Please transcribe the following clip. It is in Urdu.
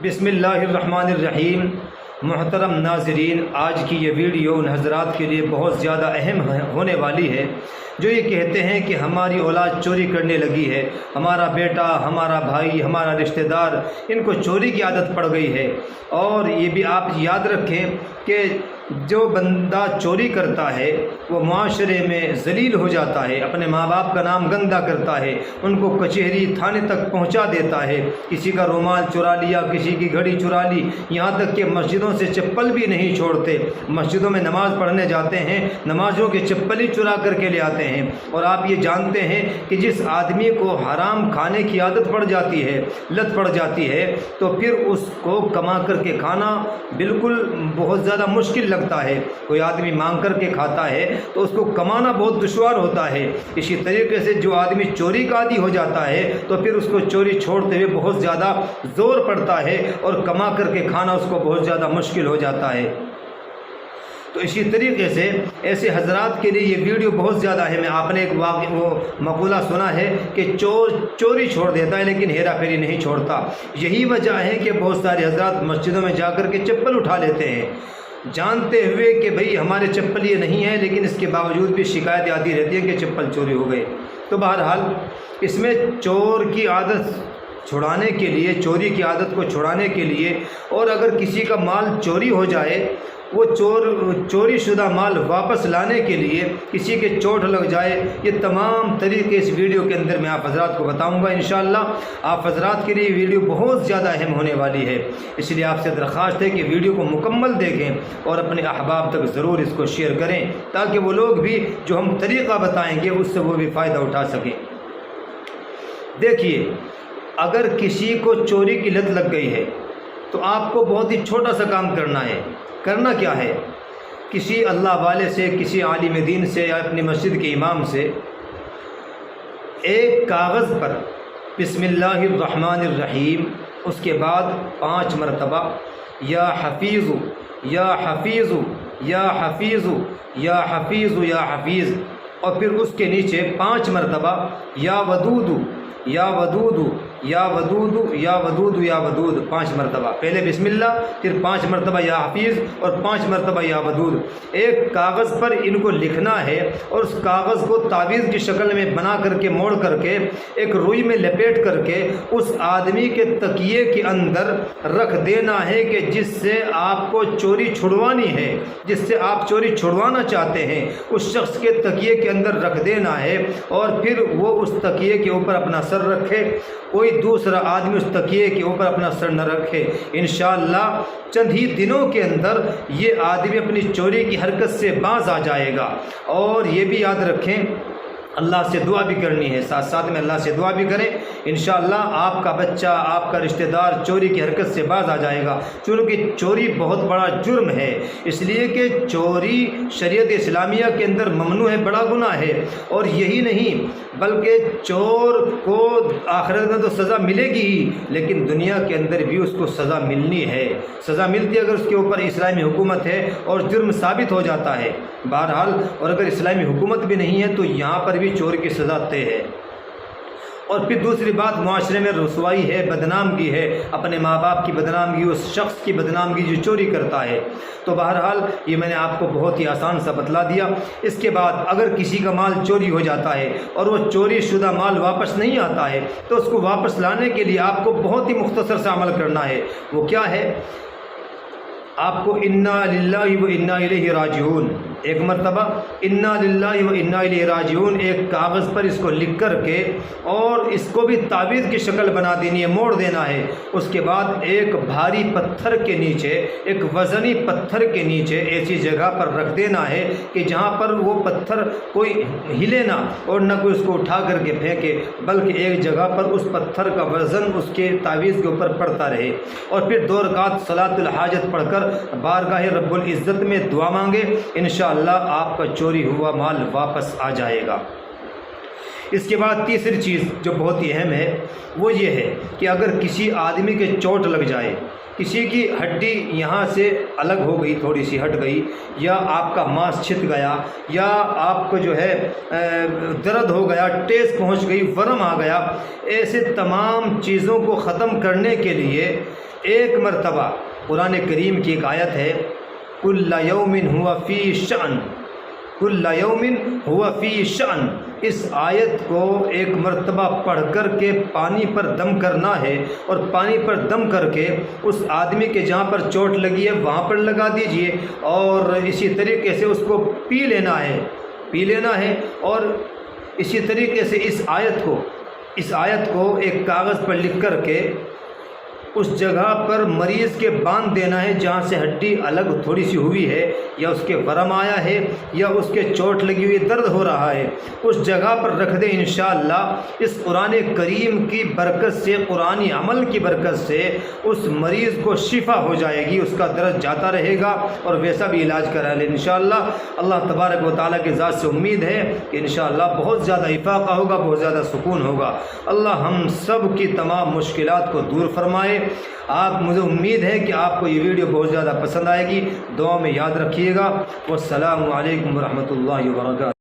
بسم اللہ الرحمن الرحیم۔ محترم ناظرین، آج کی یہ ویڈیو ان حضرات کے لیے بہت زیادہ اہم ہونے والی ہے جو یہ کہتے ہیں کہ ہماری اولاد چوری کرنے لگی ہے، ہمارا بیٹا، ہمارا بھائی، ہمارا رشتہ دار، ان کو چوری کی عادت پڑ گئی ہے۔ اور یہ بھی آپ یاد رکھیں کہ جو بندہ چوری کرتا ہے وہ معاشرے میں ذلیل ہو جاتا ہے، اپنے ماں باپ کا نام گندہ کرتا ہے، ان کو کچہری تھانے تک پہنچا دیتا ہے، کسی کا رومال چرا لیا، کسی کی گھڑی چرا لی، یہاں تک کہ مسجدوں سے چپل بھی نہیں چھوڑتے، مسجدوں میں نماز پڑھنے جاتے ہیں، نمازوں کے چپل ہی چرا کر کے لے آتے ہیں۔ اور آپ یہ جانتے ہیں کہ جس آدمی کو حرام کھانے کی عادت پڑ جاتی ہے، لت پڑ جاتی ہے، تو پھر اس کو کما کر کے کھانا بالکل بہت زیادہ مشکل لگتا ہے۔ کوئی آدمی مانگ کر کے کھاتا ہے تو اس کو کمانا بہت دشوار ہوتا ہے۔ اسی طریقے سے جو آدمی چوری کا عادی ہو جاتا ہے تو پھر اس کو چوری چھوڑتے ہوئے بہت زیادہ زور پڑتا ہے اور کما کر کے کھانا اس کو بہت زیادہ مشکل ہو جاتا ہے۔ تو اسی طریقے سے ایسے حضرات کے لیے یہ ویڈیو بہت زیادہ ہے۔ آپ نے ایک وہ مقولہ سنا ہے کہ چور چوری چھوڑ دیتا ہے لیکن ہیرا پھیری نہیں چھوڑتا۔ یہی وجہ ہے کہ بہت سارے حضرات مسجدوں میں جا کر کے چپل اٹھا لیتے ہیں، جانتے ہوئے کہ بھئی ہمارے چپل یہ نہیں ہے، لیکن اس کے باوجود بھی شکایت آتی رہتی ہے کہ چپل چوری ہو گئے۔ تو بہرحال اس میں چور کی عادت چھڑانے کے لیے، چوری کی عادت کو چھڑانے کے لیے، اور اگر کسی کا مال چوری ہو جائے، وہ چوری شدہ مال واپس لانے کے لیے کسی کے چوٹ لگ جائے، یہ تمام طریقے اس ویڈیو کے اندر میں آپ حضرات کو بتاؤں گا انشاءاللہ۔ آپ حضرات کے لیے یہ ویڈیو بہت زیادہ اہم ہونے والی ہے، اس لیے آپ سے درخواست ہے کہ ویڈیو کو مکمل دیکھیں اور اپنے احباب تک ضرور اس کو شیئر کریں تاکہ وہ لوگ بھی جو ہم طریقہ بتائیں گے اس سے وہ بھی فائدہ اٹھا سکیں۔ دیکھیے، اگر کسی کو چوری کی لت لگ گئی ہے تو آپ کو بہت ہی چھوٹا سا کام کرنا ہے۔ کرنا کیا ہے؟ کسی اللہ والے سے، کسی عالم دین سے یا اپنی مسجد کے امام سے ایک کاغذ پر بسم اللہ الرحمن الرحیم، اس کے بعد 5 مرتبہ یا حفیظ یا حفیظ یا حفیظ یا حفیظ یا حفیظ، اور پھر اس کے نیچے 5 مرتبہ یا ودود یا ودود یا ودود یا ودود یا ودود، 5 مرتبہ، پہلے بسم اللہ، پھر 5 مرتبہ یا حفیظ اور 5 مرتبہ یا ودود۔ ایک کاغذ پر ان کو لکھنا ہے اور اس کاغذ کو تعویذ کی شکل میں بنا کر کے، موڑ کر کے، ایک روئی میں لپیٹ کر کے اس آدمی کے تکیے کے اندر رکھ دینا ہے کہ جس سے آپ کو چوری چھڑوانی ہے، جس سے آپ چوری چھڑوانا چاہتے ہیں، اس شخص کے تکیے کے اندر رکھ دینا ہے، اور پھر وہ اس تکیے کے اوپر اپنا سر رکھے، کوئی دوسرا آدمی اس تکیے کے اوپر اپنا سر نہ رکھے۔ انشاءاللہ چند ہی دنوں کے اندر یہ آدمی اپنی چوری کی حرکت سے باز آ جائے گا۔ اور یہ بھی یاد رکھیں، اللہ سے دعا بھی کرنی ہے، ساتھ ساتھ میں اللہ سے دعا بھی کریں، انشاءاللہ آپ کا بچہ، آپ کا رشتہ دار چوری کی حرکت سے باز آ جائے گا۔ چونکہ چوری بہت بڑا جرم ہے، اس لیے کہ چوری شریعت اسلامیہ کے اندر ممنوع ہے، بڑا گناہ ہے۔ اور یہی نہیں بلکہ چور کو آخرت میں تو سزا ملے گی ہی، لیکن دنیا کے اندر بھی اس کو سزا ملنی ہے، سزا ملتی ہے اگر اس کے اوپر اسلامی حکومت ہے اور جرم ثابت ہو جاتا ہے۔ بہرحال، اور اگر اسلامی حکومت بھی نہیں ہے تو یہاں پر بھی چور کی سزا طے ہے۔ اور پھر دوسری بات، معاشرے میں رسوائی ہے، بدنامگی ہے، اپنے ماں باپ کی بدنامگی، اس شخص کی بدنامگی جو چوری کرتا ہے۔ تو بہرحال یہ میں نے آپ کو بہت ہی آسان سا بتلا دیا۔ اس کے بعد اگر کسی کا مال چوری ہو جاتا ہے اور وہ چوری شدہ مال واپس نہیں آتا ہے تو اس کو واپس لانے کے لیے آپ کو بہت ہی مختصر سا عمل کرنا ہے۔ وہ کیا ہے؟ آپ کو انا للہ و انا الیہ راجعون، ایک مرتبہ انا للہ و انا الیہ راجعون ایک کاغذ پر اس کو لکھ کر کے، اور اس کو بھی تعویذ کی شکل بنا دینی ہے، موڑ دینا ہے۔ اس کے بعد ایک بھاری پتھر کے نیچے، ایک وزنی پتھر کے نیچے ایسی جگہ پر رکھ دینا ہے کہ جہاں پر وہ پتھر کوئی ہلے نہ اور نہ کوئی اس کو اٹھا کر کے پھینکے، بلکہ ایک جگہ پر اس پتھر کا وزن اس کے تعویذ کے اوپر پڑتا رہے۔ اور پھر 2 رکعت صلاۃ الحاجت پڑھ کر بارگاہ رب العزت میں دعا مانگے، انشاءاللہ آپ کا چوری ہوا مال واپس آ جائے گا۔ اس کے بعد تیسری چیز جو بہت ہی اہم ہے وہ یہ ہے کہ اگر کسی آدمی کے چوٹ لگ جائے، کسی کی ہڈی یہاں سے الگ ہو گئی، تھوڑی سی ہٹ گئی، یا آپ کا ماس چھت گیا، یا آپ کو جو ہے درد ہو گیا، ٹیس پہنچ گئی، ورم آ گیا، ایسے تمام چیزوں کو ختم کرنے کے لیے ایک مرتبہ قرآن کریم کی ایک آیت ہے کل یوم ہوا فی شأن، کل یوم ہوا فی شأن، اس آیت کو ایک مرتبہ پڑھ کر کے پانی پر دم کرنا ہے، اور پانی پر دم کر کے اس آدمی کے جہاں پر چوٹ لگی ہے وہاں پر لگا دیجئے، اور اسی طریقے سے اس کو پی لینا ہے، اور اسی طریقے سے اس آیت کو ایک کاغذ پر لکھ کر کے اس جگہ پر مریض کے باندھ دینا ہے جہاں سے ہڈی الگ تھوڑی سی ہوئی ہے، یا اس کے ورم آیا ہے، یا اس کے چوٹ لگی ہوئی درد ہو رہا ہے، اس جگہ پر رکھ دیں۔ انشاءاللہ اس قرآن کریم کی برکت سے، قرآنی عمل کی برکت سے اس مریض کو شفا ہو جائے گی، اس کا درد جاتا رہے گا، اور ویسا بھی علاج کرا لیں انشاءاللہ۔ اللہ تبارک و تعالیٰ کی ذات سے امید ہے کہ انشاءاللہ بہت زیادہ افاقہ ہوگا، بہت زیادہ سکون ہوگا۔ اللہ ہم سب کی تمام مشکلات کو دور فرمائے۔ مجھے امید ہے کہ آپ کو یہ ویڈیو بہت زیادہ پسند آئے گی، دعا میں یاد رکھیے گا۔ والسلام علیکم ورحمۃ اللہ وبرکاتہ۔